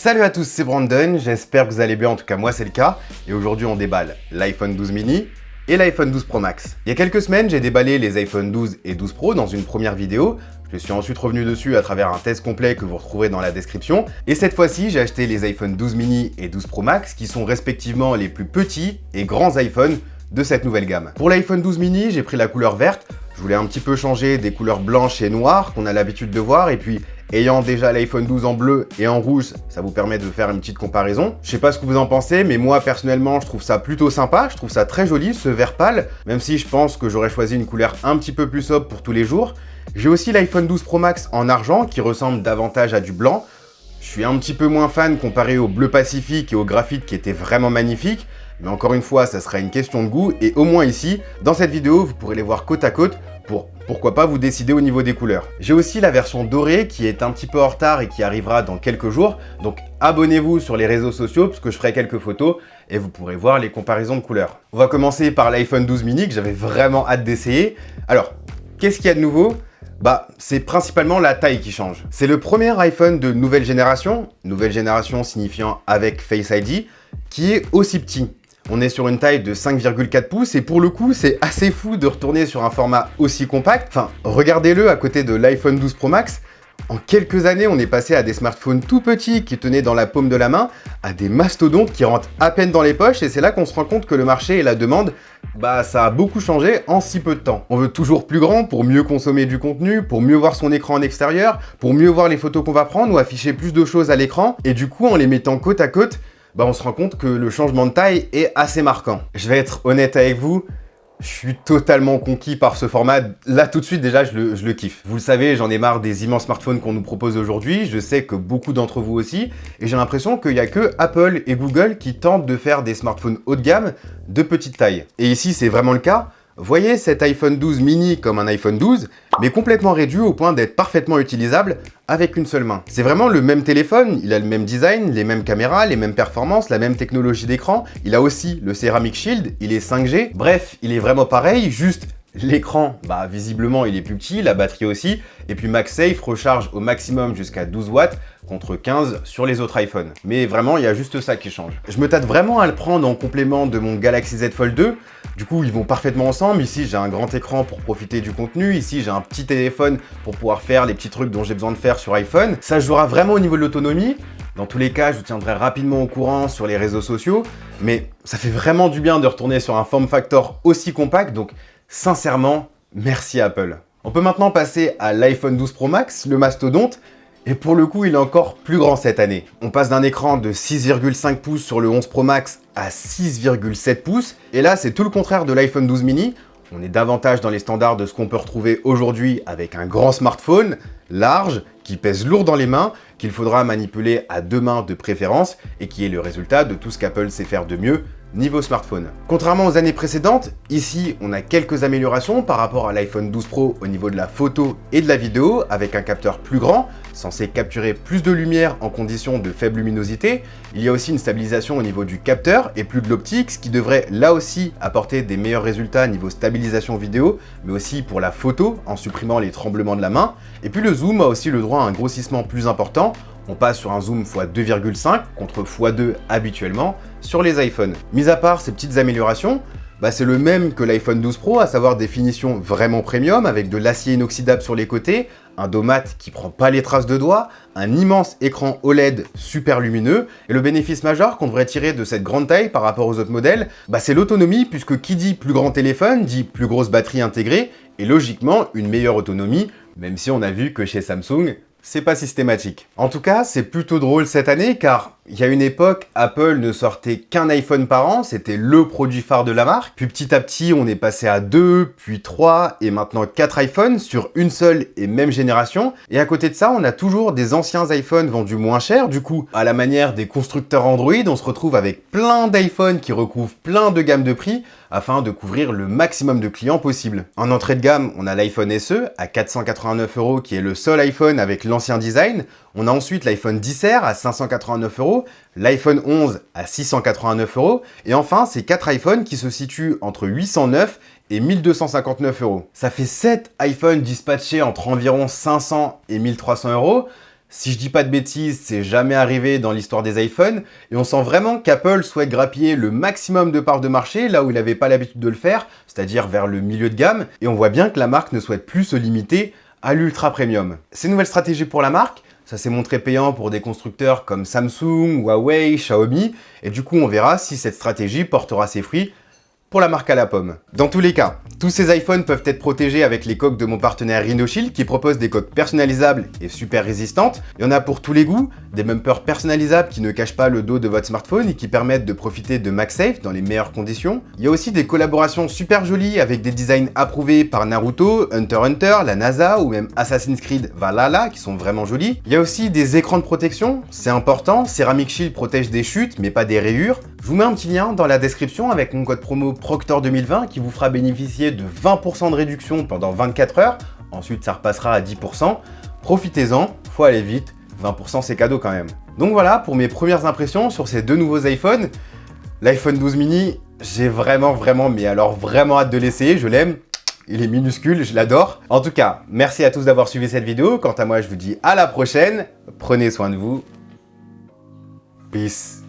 Salut à tous, c'est Brandon, j'espère que vous allez bien, en tout cas moi c'est le cas. Et aujourd'hui on déballe l'iPhone 12 mini et l'iPhone 12 Pro Max. Il y a quelques semaines, j'ai déballé les iPhone 12 et 12 Pro dans une première vidéo. Je suis ensuite revenu dessus à travers un test complet que vous retrouverez dans la description. Et cette fois-ci, j'ai acheté les iPhone 12 mini et 12 Pro Max qui sont respectivement les plus petits et grands iPhones de cette nouvelle gamme. Pour l'iPhone 12 mini, j'ai pris la couleur verte. Je voulais un petit peu changer des couleurs blanches et noires qu'on a l'habitude de voir, et puis ayant déjà l'iPhone 12 en bleu et en rouge, ça vous permet de faire une petite comparaison. Je sais pas ce que vous en pensez, mais moi personnellement je trouve ça plutôt sympa, je trouve ça très joli ce vert pâle, même si je pense que j'aurais choisi une couleur un petit peu plus sobre pour tous les jours. J'ai aussi l'iPhone 12 Pro Max en argent qui ressemble davantage à du blanc. Je suis un petit peu moins fan comparé au bleu Pacifique et au graphite qui était vraiment magnifique. Mais encore une fois, ça sera une question de goût, et au moins ici, dans cette vidéo, vous pourrez les voir côte à côte pour, pourquoi pas, vous décider au niveau des couleurs. J'ai aussi la version dorée qui est un petit peu en retard et qui arrivera dans quelques jours, donc abonnez-vous sur les réseaux sociaux parce que je ferai quelques photos et vous pourrez voir les comparaisons de couleurs. On va commencer par l'iPhone 12 mini que j'avais vraiment hâte d'essayer. Alors, qu'est-ce qu'il y a de nouveau ? C'est principalement la taille qui change. C'est le premier iPhone de nouvelle génération signifiant avec Face ID, qui est aussi petit. On est sur une taille de 5,4 pouces et pour le coup, c'est assez fou de retourner sur un format aussi compact. Enfin, regardez-le à côté de l'iPhone 12 Pro Max. En quelques années, on est passé à des smartphones tout petits qui tenaient dans la paume de la main, à des mastodontes qui rentrent à peine dans les poches, et c'est là qu'on se rend compte que le marché et la demande, ça a beaucoup changé en si peu de temps. On veut toujours plus grand pour mieux consommer du contenu, pour mieux voir son écran en extérieur, pour mieux voir les photos qu'on va prendre ou afficher plus de choses à l'écran, et du coup, en les mettant côte à côte, on se rend compte que le changement de taille est assez marquant. Je vais être honnête avec vous, je suis totalement conquis par ce format. Là, tout de suite, déjà, je le kiffe. Vous le savez, j'en ai marre des immenses smartphones qu'on nous propose aujourd'hui. Je sais que beaucoup d'entre vous aussi. Et j'ai l'impression qu'il n'y a que Apple et Google qui tentent de faire des smartphones haut de gamme de petite taille. Et ici, c'est vraiment le cas. Voyez cet iPhone 12 mini comme un iPhone 12, mais complètement réduit au point d'être parfaitement utilisable avec une seule main. C'est vraiment le même téléphone, il a le même design, les mêmes caméras, les mêmes performances, la même technologie d'écran. Il a aussi le Ceramic Shield, il est 5G. Bref, il est vraiment pareil, juste l'écran, visiblement il est plus petit, la batterie aussi, et puis MagSafe recharge au maximum jusqu'à 12 watts contre 15 sur les autres iPhones. Mais vraiment, il y a juste ça qui change. Je me tâte vraiment à le prendre en complément de mon Galaxy Z Fold 2. Du coup, ils vont parfaitement ensemble. Ici, j'ai un grand écran pour profiter du contenu. Ici, j'ai un petit téléphone pour pouvoir faire les petits trucs dont j'ai besoin de faire sur iPhone. Ça jouera vraiment au niveau de l'autonomie. Dans tous les cas, je vous tiendrai rapidement au courant sur les réseaux sociaux. Mais ça fait vraiment du bien de retourner sur un form factor aussi compact. Donc, sincèrement, merci Apple. On peut maintenant passer à l'iPhone 12 Pro Max, le mastodonte. Et pour le coup, il est encore plus grand cette année. On passe d'un écran de 6,5 pouces sur le 11 Pro Max à 6,7 pouces. Et là, c'est tout le contraire de l'iPhone 12 mini. On est davantage dans les standards de ce qu'on peut retrouver aujourd'hui avec un grand smartphone, large, qui pèse lourd dans les mains, qu'il faudra manipuler à deux mains de préférence, et qui est le résultat de tout ce qu'Apple sait faire de mieux niveau smartphone. Contrairement aux années précédentes, ici on a quelques améliorations par rapport à l'iPhone 12 Pro au niveau de la photo et de la vidéo, avec un capteur plus grand, censé capturer plus de lumière en conditions de faible luminosité. Il y a aussi une stabilisation au niveau du capteur et plus de l'optique, ce qui devrait là aussi apporter des meilleurs résultats niveau stabilisation vidéo, mais aussi pour la photo en supprimant les tremblements de la main. Et puis le zoom a aussi le droit à un grossissement plus important. On passe sur un zoom x2,5 contre x2 habituellement sur les iPhones. Mis à part ces petites améliorations, c'est le même que l'iPhone 12 Pro, à savoir des finitions vraiment premium avec de l'acier inoxydable sur les côtés, un dos mat qui prend pas les traces de doigts, un immense écran OLED super lumineux, et le bénéfice majeur qu'on devrait tirer de cette grande taille par rapport aux autres modèles, c'est l'autonomie, puisque qui dit plus grand téléphone dit plus grosse batterie intégrée, et logiquement une meilleure autonomie, même si on a vu que chez Samsung, c'est pas systématique. En tout cas, c'est plutôt drôle cette année car il y a une époque, Apple ne sortait qu'un iPhone par an, c'était le produit phare de la marque. Puis petit à petit, on est passé à 2, puis 3 et maintenant 4 iPhones sur une seule et même génération. Et à côté de ça, on a toujours des anciens iPhones vendus moins cher. Du coup, à la manière des constructeurs Android, on se retrouve avec plein d'iPhones qui recouvrent plein de gammes de prix afin de couvrir le maximum de clients possible. En entrée de gamme, on a l'iPhone SE à 489 € qui est le seul iPhone avec l'ancien design. On a ensuite l'iPhone XR à 589 €, l'iPhone 11 à 689 € et enfin ces 4 iPhones qui se situent entre 809 et 1259 €. Ça fait 7 iPhones dispatchés entre environ 500 et 1300 €. Si je dis pas de bêtises, c'est jamais arrivé dans l'histoire des iPhones, et on sent vraiment qu'Apple souhaite grappiller le maximum de parts de marché là où il n'avait pas l'habitude de le faire, c'est-à-dire vers le milieu de gamme, et on voit bien que la marque ne souhaite plus se limiter à l'ultra premium. Ces nouvelles stratégies pour la marque, ça s'est montré payant pour des constructeurs comme Samsung, Huawei, Xiaomi, et du coup on verra si cette stratégie portera ses fruits pour la marque à la pomme. Dans tous les cas, tous ces iPhones peuvent être protégés avec les coques de mon partenaire RhinoShield qui propose des coques personnalisables et super résistantes. Il y en a pour tous les goûts, des bumpers personnalisables qui ne cachent pas le dos de votre smartphone et qui permettent de profiter de MagSafe dans les meilleures conditions. Il y a aussi des collaborations super jolies avec des designs approuvés par Naruto, Hunter x Hunter, la NASA ou même Assassin's Creed Valhalla qui sont vraiment jolis. Il y a aussi des écrans de protection, c'est important, Ceramic Shield protège des chutes mais pas des rayures. Je vous mets un petit lien dans la description avec mon code promo Proctor2020 qui vous fera bénéficier de 20% de réduction pendant 24 heures. Ensuite, ça repassera à 10%. Profitez-en, faut aller vite. 20% c'est cadeau quand même. Donc voilà pour mes premières impressions sur ces deux nouveaux iPhones. L'iPhone 12 mini, j'ai vraiment hâte de l'essayer. Je l'aime. Il est minuscule, je l'adore. En tout cas, merci à tous d'avoir suivi cette vidéo. Quant à moi, je vous dis à la prochaine. Prenez soin de vous. Peace.